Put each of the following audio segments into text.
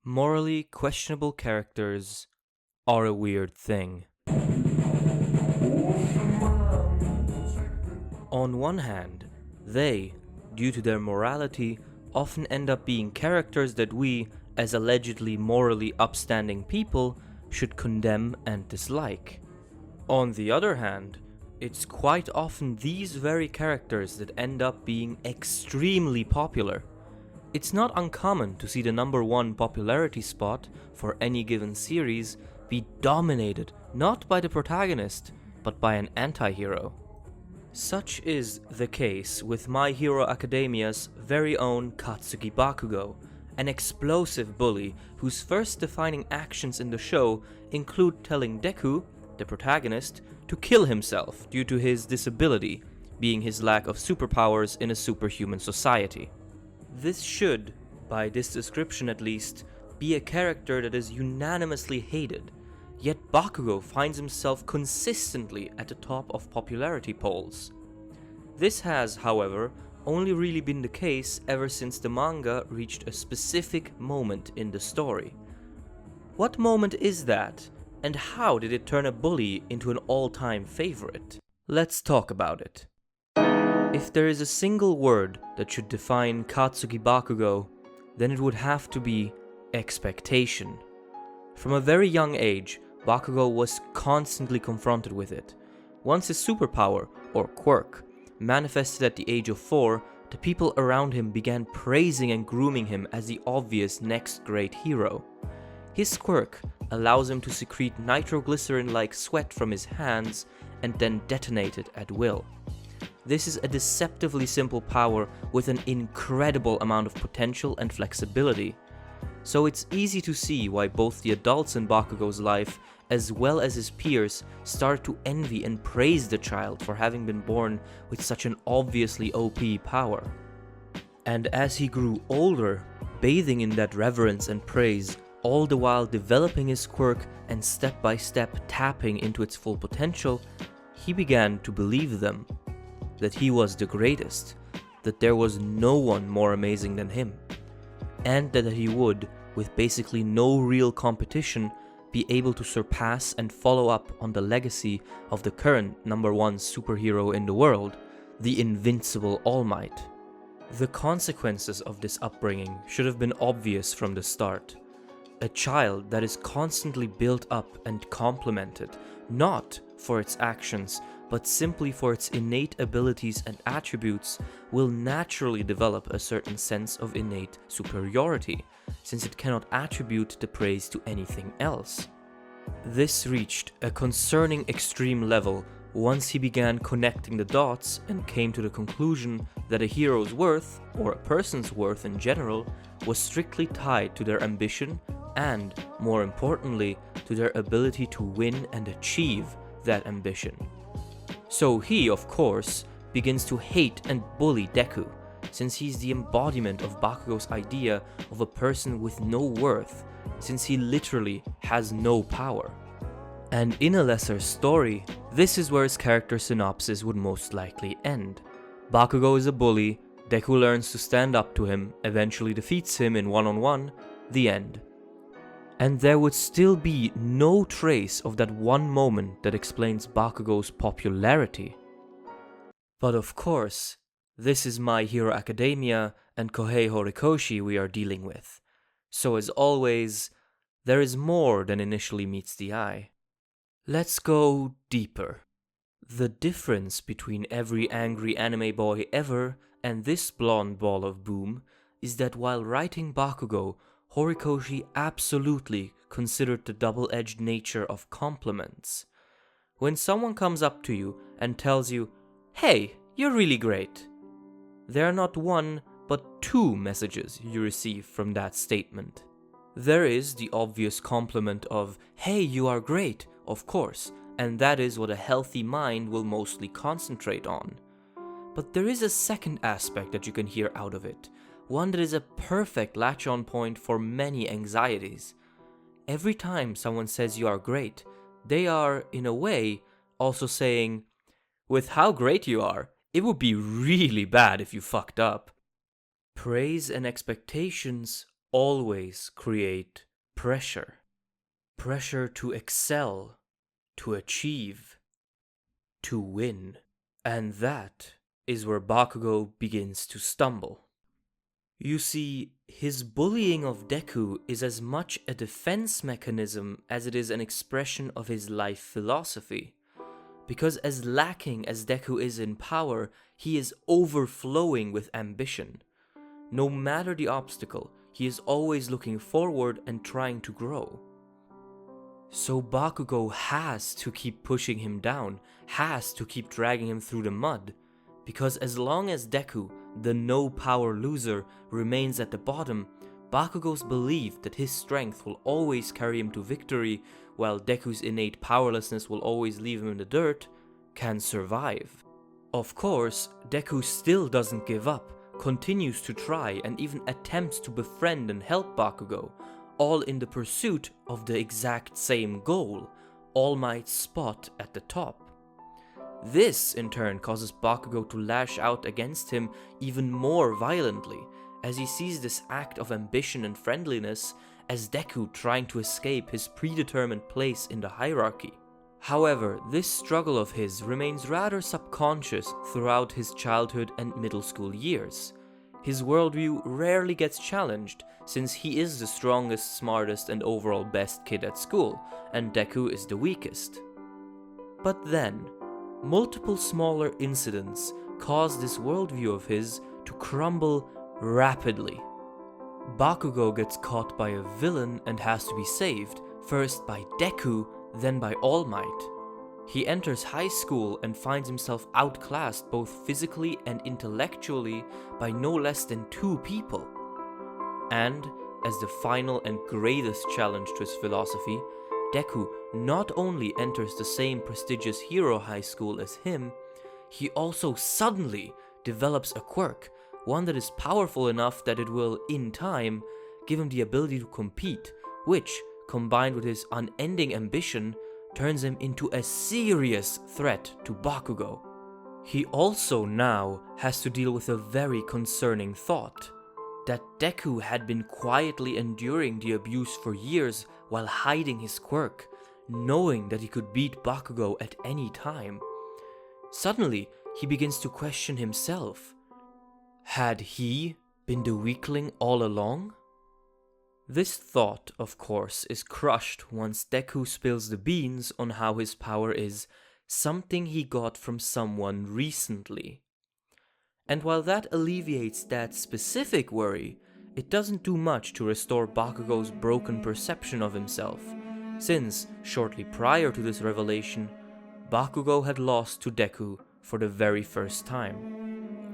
Morally questionable characters are a weird thing. On one hand, they, due to their morality, often end up being characters that we, as allegedly morally upstanding people, should condemn and dislike. On the other hand, it's quite often these very characters that end up being extremely popular. It's not uncommon to see the number one popularity spot for any given series be dominated not by the protagonist, but by an anti-hero. Such is the case with My Hero Academia's very own Katsuki Bakugo, an explosive bully whose first defining actions in the show include telling Deku, the protagonist, to kill himself due to his disability, being his lack of superpowers in a superhuman society. This should, by this description at least, be a character that is unanimously hated, yet Bakugo finds himself consistently at the top of popularity polls. This has, however, only really been the case ever since the manga reached a specific moment in the story. What moment is that, and how did it turn a bully into an all-time favorite? Let's talk about it. If there is a single word that should define Katsuki Bakugo, then it would have to be expectation. From a very young age, Bakugo was constantly confronted with it. Once his superpower, or quirk, manifested at the age of 4, the people around him began praising and grooming him as the obvious next great hero. His quirk allows him to secrete nitroglycerin-like sweat from his hands and then detonate it at will. This is a deceptively simple power with an incredible amount of potential and flexibility. So it's easy to see why both the adults in Bakugo's life as well as his peers start to envy and praise the child for having been born with such an obviously OP power. And as he grew older, bathing in that reverence and praise, all the while developing his quirk and step by step tapping into its full potential, he began to believe them. That he was the greatest, that there was no one more amazing than him, and that he would, with basically no real competition, be able to surpass and follow up on the legacy of the current number one superhero in the world, the invincible All Might. The consequences of this upbringing should have been obvious from the start. A child that is constantly built up and complimented, not for its actions, but simply for its innate abilities and attributes, will naturally develop a certain sense of innate superiority, since it cannot attribute the praise to anything else. This reached a concerning extreme level once he began connecting the dots and came to the conclusion that a hero's worth, or a person's worth in general, was strictly tied to their ambition and, more importantly, to their ability to win and achieve that ambition. So he, of course, begins to hate and bully Deku, since he's the embodiment of Bakugo's idea of a person with no worth, since he literally has no power. And in a lesser story, this is where his character synopsis would most likely end. Bakugo is a bully, Deku learns to stand up to him, eventually defeats him in one-on-one, the end. And there would still be no trace of that one moment that explains Bakugo's popularity. But of course, this is My Hero Academia and Kohei Horikoshi we are dealing with. So as always, there is more than initially meets the eye. Let's go deeper. The difference between every angry anime boy ever and this blonde ball of boom is that while writing Bakugo, Horikoshi absolutely considered the double-edged nature of compliments. When someone comes up to you and tells you, "Hey, you're really great," there are not one, but two messages you receive from that statement. There is the obvious compliment of, "Hey, you are great," of course, and that is what a healthy mind will mostly concentrate on. But there is a second aspect that you can hear out of it, one that is a perfect latch-on point for many anxieties. Every time someone says you are great, they are, in a way, also saying, "With how great you are, it would be really bad if you fucked up." Praise and expectations always create pressure. Pressure to excel, to achieve, to win. And that is where Bakugo begins to stumble. You see, his bullying of Deku is as much a defense mechanism as it is an expression of his life philosophy. Because as lacking as Deku is in power, he is overflowing with ambition. No matter the obstacle, he is always looking forward and trying to grow. So Bakugo has to keep pushing him down, has to keep dragging him through the mud, because as long as Deku, the no-power loser, remains at the bottom, Bakugo's belief that his strength will always carry him to victory, while Deku's innate powerlessness will always leave him in the dirt, can survive. Of course, Deku still doesn't give up, continues to try and even attempts to befriend and help Bakugo, all in the pursuit of the exact same goal, All Might's spot at the top. This in turn causes Bakugo to lash out against him even more violently, as he sees this act of ambition and friendliness as Deku trying to escape his predetermined place in the hierarchy. However, this struggle of his remains rather subconscious throughout his childhood and middle school years. His worldview rarely gets challenged, since he is the strongest, smartest, and overall best kid at school, and Deku is the weakest. But then, multiple smaller incidents cause this worldview of his to crumble rapidly. Bakugo gets caught by a villain and has to be saved, first by Deku, then by All Might. He enters high school and finds himself outclassed both physically and intellectually by no less than 2 people. And, as the final and greatest challenge to his philosophy, Deku not only enters the same prestigious hero high school as him, he also suddenly develops a quirk, one that is powerful enough that it will, in time, give him the ability to compete, which, combined with his unending ambition, turns him into a serious threat to Bakugo. He also now has to deal with a very concerning thought, that Deku had been quietly enduring the abuse for years while hiding his quirk, knowing that he could beat Bakugo at any time. Suddenly, he begins to question himself. Had he been the weakling all along? This thought, of course, is crushed once Deku spills the beans on how his power is something he got from someone recently. And while that alleviates that specific worry, it doesn't do much to restore Bakugo's broken perception of himself, since, shortly prior to this revelation, Bakugo had lost to Deku for the very first time.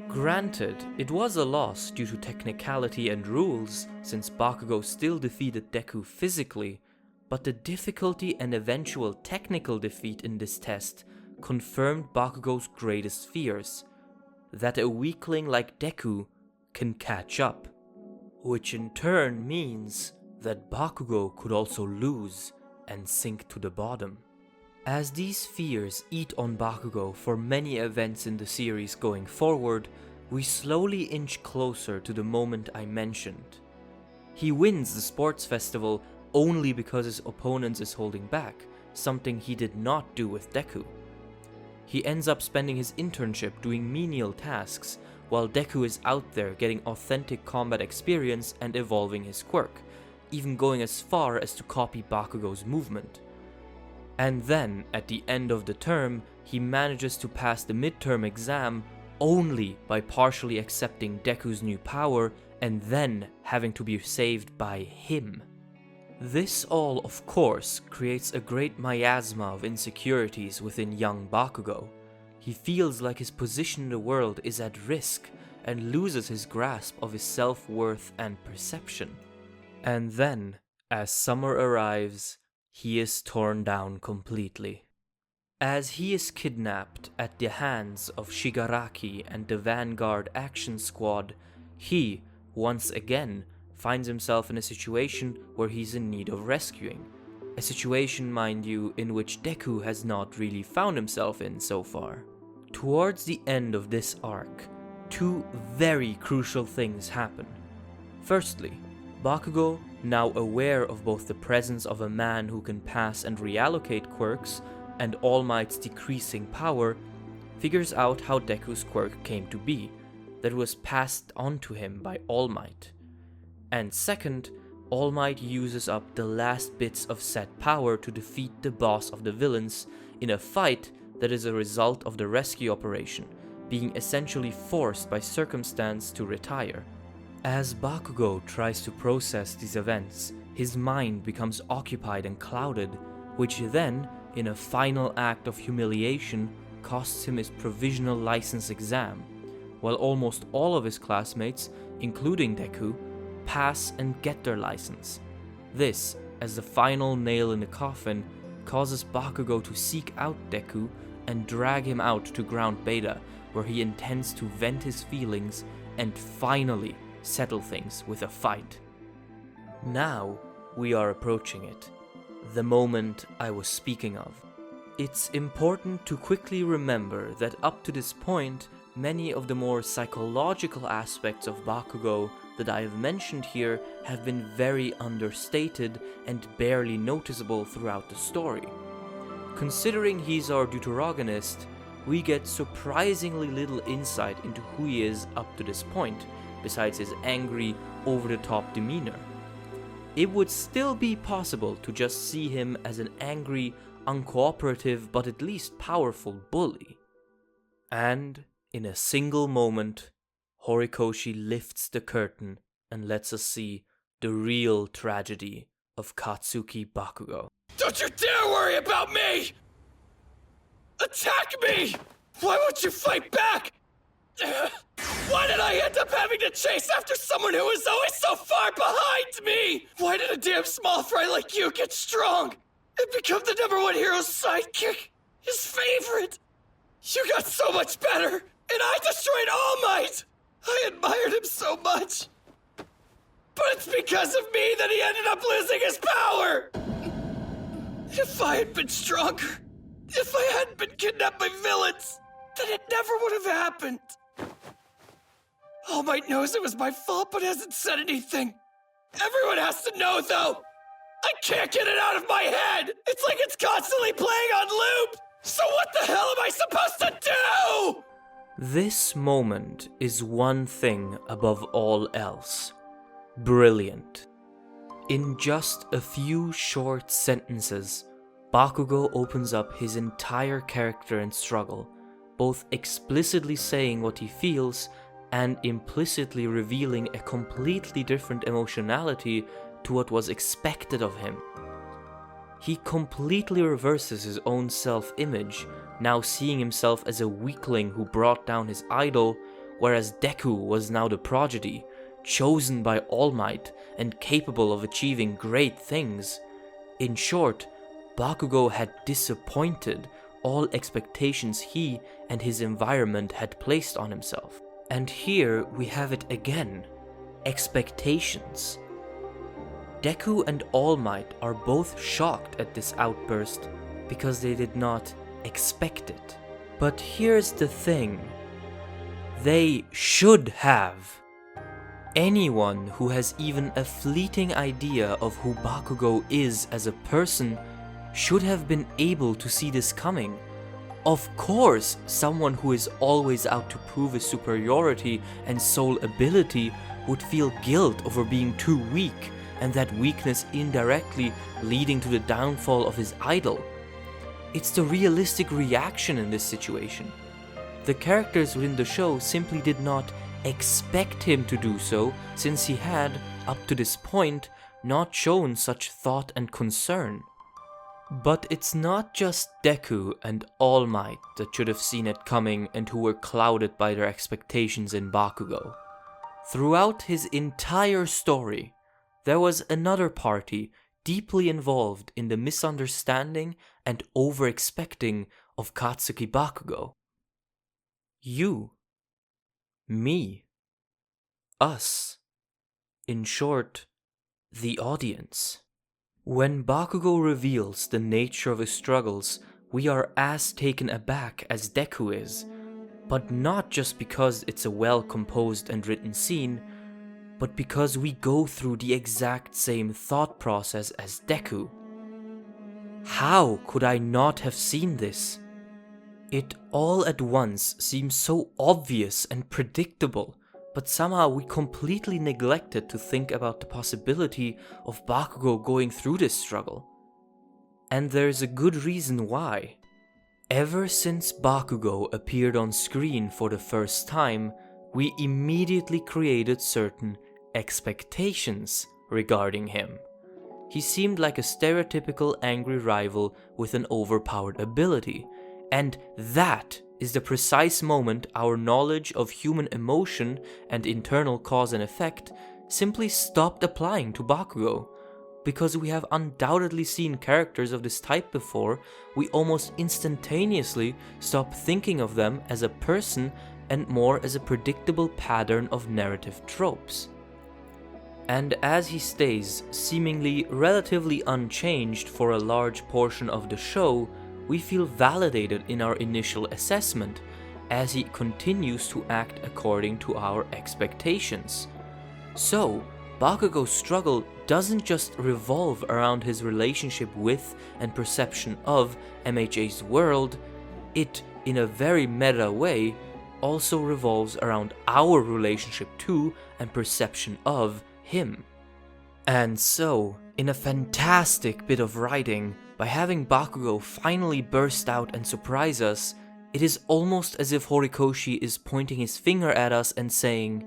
Granted, it was a loss due to technicality and rules, since Bakugo still defeated Deku physically, but the difficulty and eventual technical defeat in this test confirmed Bakugo's greatest fears, that a weakling like Deku can catch up, which in turn means that Bakugo could also lose and sink to the bottom. As these fears eat on Bakugo for many events in the series going forward, we slowly inch closer to the moment I mentioned. He wins the sports festival only because his opponent is holding back, something he did not do with Deku. He ends up spending his internship doing menial tasks, while Deku is out there getting authentic combat experience and evolving his quirk, even going as far as to copy Bakugo's movement. And then, at the end of the term, he manages to pass the midterm exam only by partially accepting Deku's new power and then having to be saved by him. This all, of course, creates a great miasma of insecurities within young Bakugo. He feels like his position in the world is at risk and loses his grasp of his self-worth and perception. And then, as summer arrives, he is torn down completely. As he is kidnapped at the hands of Shigaraki and the Vanguard Action Squad, he, once again, finds himself in a situation where he's in need of rescuing. A situation, mind you, in which Deku has not really found himself in so far. Towards the end of this arc, 2 very crucial things happen. Firstly, Bakugo, now aware of both the presence of a man who can pass and reallocate quirks and All Might's decreasing power, figures out how Deku's quirk came to be, that it was passed on to him by All Might. And second, All Might uses up the last bits of said power to defeat the boss of the villains in a fight that is a result of the rescue operation, being essentially forced by circumstance to retire. As Bakugo tries to process these events, his mind becomes occupied and clouded, which then, in a final act of humiliation, costs him his provisional license exam, while almost all of his classmates, including Deku, pass and get their license. This, as the final nail in the coffin, causes Bakugo to seek out Deku and drag him out to Ground Beta, where he intends to vent his feelings and finally settle things with a fight. Now we are approaching it, the moment I was speaking of. It's important to quickly remember that up to this point, many of the more psychological aspects of Bakugo that I have mentioned here have been very understated and barely noticeable throughout the story. Considering he's our deuteragonist, we get surprisingly little insight into who he is up to this point, besides his angry, over-the-top demeanor. It would still be possible to just see him as an angry, uncooperative but at least powerful bully. And, in a single moment, Horikoshi lifts the curtain and lets us see the real tragedy of Katsuki Bakugo. Don't you dare worry about me! Attack me! Why won't you fight back? Why did I end up having to chase after someone who was always so far behind me? Why did a damn small fry like you get strong and become the #1 hero's sidekick? His favorite? You got so much better, and I destroyed All Might! I admired him so much. But it's because of me that he ended up losing his power! If I had been stronger, if I hadn't been kidnapped by villains, then it never would have happened. All Might knows it was my fault, but hasn't said anything. Everyone has to know, though. I can't get it out of my head. It's like it's constantly playing on loop. So what the hell am I supposed to do? This moment is one thing above all else. Brilliant. In just a few short sentences, Bakugo opens up his entire character and struggle, both explicitly saying what he feels and implicitly revealing a completely different emotionality to what was expected of him. He completely reverses his own self-image, now seeing himself as a weakling who brought down his idol, whereas Deku was now the prodigy, chosen by All Might and capable of achieving great things. In short, Bakugo had disappointed all expectations he and his environment had placed on himself. And here we have it again. Expectations. Deku and All Might are both shocked at this outburst because they did not expect it. But here's the thing. They should have. Anyone who has even a fleeting idea of who Bakugo is as a person should have been able to see this coming. Of course, someone who is always out to prove his superiority and sole ability would feel guilt over being too weak, and that weakness indirectly leading to the downfall of his idol. It's the realistic reaction in this situation. The characters within the show simply did not expect him to do so, since he had, up to this point, not shown such thought and concern. But it's not just Deku and All Might that should have seen it coming and who were clouded by their expectations in Bakugo. Throughout his entire story, there was another party deeply involved in the misunderstanding and over-expecting of Katsuki Bakugo. You. Me. Us. In short, the audience. When Bakugo reveals the nature of his struggles, we are as taken aback as Deku is, but not just because it's a well-composed and written scene, but because we go through the exact same thought process as Deku. How could I not have seen this? It all at once seems so obvious and predictable, but somehow we completely neglected to think about the possibility of Bakugo going through this struggle. And there's a good reason why. Ever since Bakugo appeared on screen for the first time, we immediately created certain expectations regarding him. He seemed like a stereotypical angry rival with an overpowered ability, and that is the precise moment our knowledge of human emotion and internal cause and effect simply stopped applying to Bakugo. Because we have undoubtedly seen characters of this type before, we almost instantaneously stop thinking of them as a person and more as a predictable pattern of narrative tropes. And as he stays seemingly relatively unchanged for a large portion of the show, we feel validated in our initial assessment as he continues to act according to our expectations. So, Bakugo's struggle doesn't just revolve around his relationship with and perception of MHA's world, it, in a very meta way, also revolves around our relationship to and perception of him. And so, in a fantastic bit of writing, by having Bakugo finally burst out and surprise us, it is almost as if Horikoshi is pointing his finger at us and saying,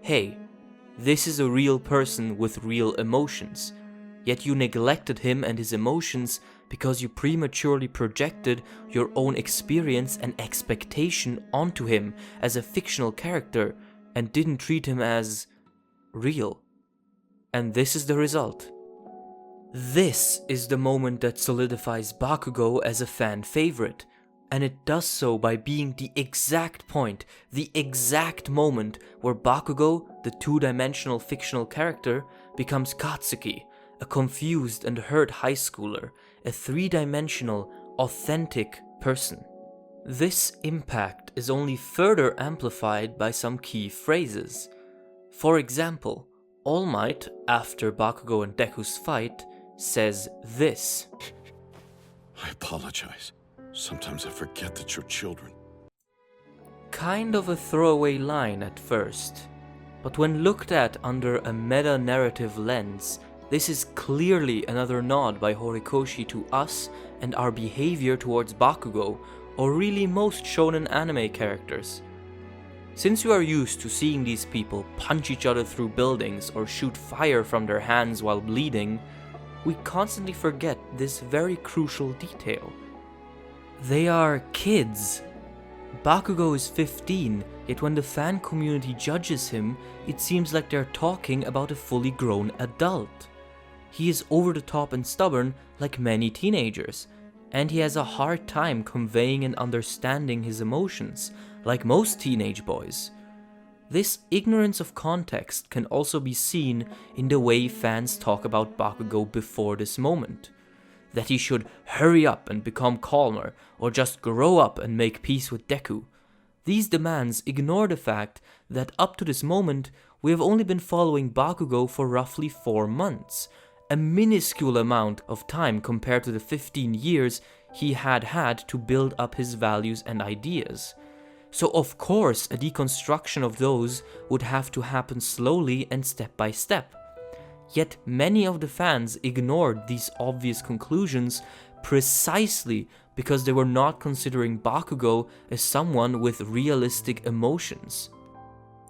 "Hey, this is a real person with real emotions, yet you neglected him and his emotions because you prematurely projected your own experience and expectation onto him as a fictional character and didn't treat him as real." And this is the result. This is the moment that solidifies Bakugo as a fan favorite, and it does so by being the exact point, the exact moment where Bakugo, the two-dimensional fictional character, becomes Katsuki, a confused and hurt high schooler, a three-dimensional, authentic person. This impact is only further amplified by some key phrases. For example, All Might, after Bakugo and Deku's fight, says this: I apologize. Sometimes I forget that you're children. Kind of a throwaway line at first, but when looked at under a meta-narrative lens, this is clearly another nod by Horikoshi to us and our behavior towards Bakugo, or really most shonen anime characters. Since we are used to seeing these people punch each other through buildings or shoot fire from their hands while bleeding, we constantly forget this very crucial detail. They are kids. Bakugo is 15, yet when the fan community judges him, it seems like they're talking about a fully grown adult. He is over the top and stubborn like many teenagers, and he has a hard time conveying and understanding his emotions, like most teenage boys. This ignorance of context can also be seen in the way fans talk about Bakugo before this moment. That he should hurry up and become calmer, or just grow up and make peace with Deku. These demands ignore the fact that up to this moment, we have only been following Bakugo for roughly 4 months, a minuscule amount of time compared to the 15 years he had to build up his values and ideas. So of course a deconstruction of those would have to happen slowly and step by step. Yet many of the fans ignored these obvious conclusions precisely because they were not considering Bakugo as someone with realistic emotions.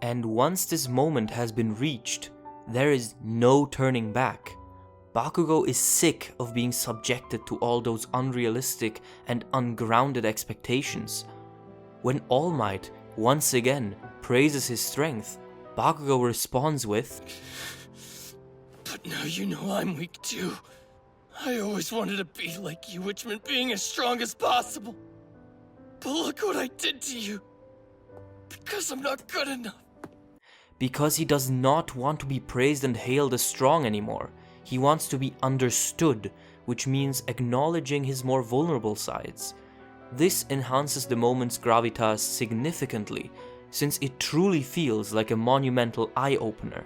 And once this moment has been reached, there is no turning back. Bakugo is sick of being subjected to all those unrealistic and ungrounded expectations. When All Might once again praises his strength, Bakugo responds with, But now you know I'm weak too. I always wanted to be like you, which meant being as strong as possible. But look what I did to you. Because I'm not good enough. Because he does not want to be praised and hailed as strong anymore. He wants to be understood, which means acknowledging his more vulnerable sides. This enhances the moment's gravitas significantly, since it truly feels like a monumental eye-opener.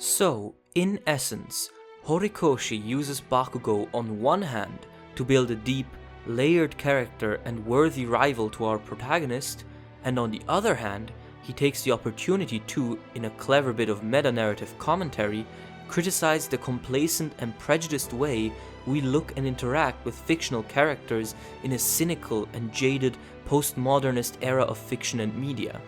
So, in essence, Horikoshi uses Bakugo on one hand to build a deep, layered character and worthy rival to our protagonist, and on the other hand, he takes the opportunity to, in a clever bit of meta-narrative commentary, criticize the complacent and prejudiced way we look and interact with fictional characters in a cynical and jaded postmodernist era of fiction and media.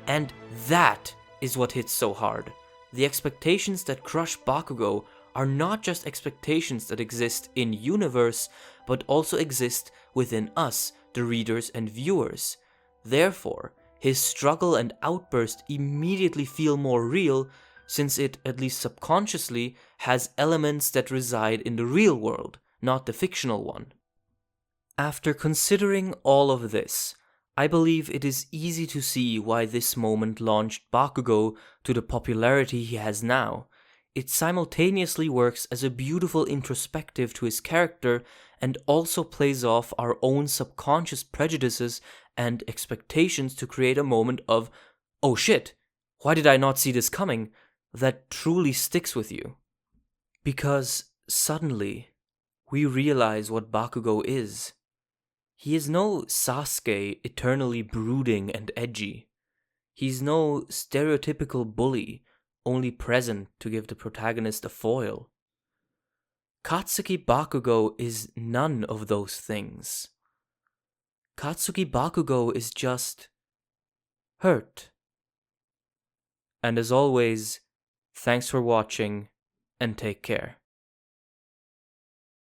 And that is what hits so hard. The expectations that crush Bakugo are not just expectations that exist in universe, but also exist within us, the readers and viewers. Therefore, his struggle and outburst immediately feel more real, since it, at least subconsciously, has elements that reside in the real world, not the fictional one. After considering all of this, I believe it is easy to see why this moment launched Bakugo to the popularity he has now. It simultaneously works as a beautiful introspective to his character and also plays off our own subconscious prejudices and expectations to create a moment of, oh shit, why did I not see this coming, that truly sticks with you. Because suddenly, we realize what Bakugo is. He is no Sasuke eternally brooding and edgy. He's no stereotypical bully, only present to give the protagonist a foil. Katsuki Bakugo is none of those things. Katsuki Bakugo is just hurt. And as always, thanks for watching and take care.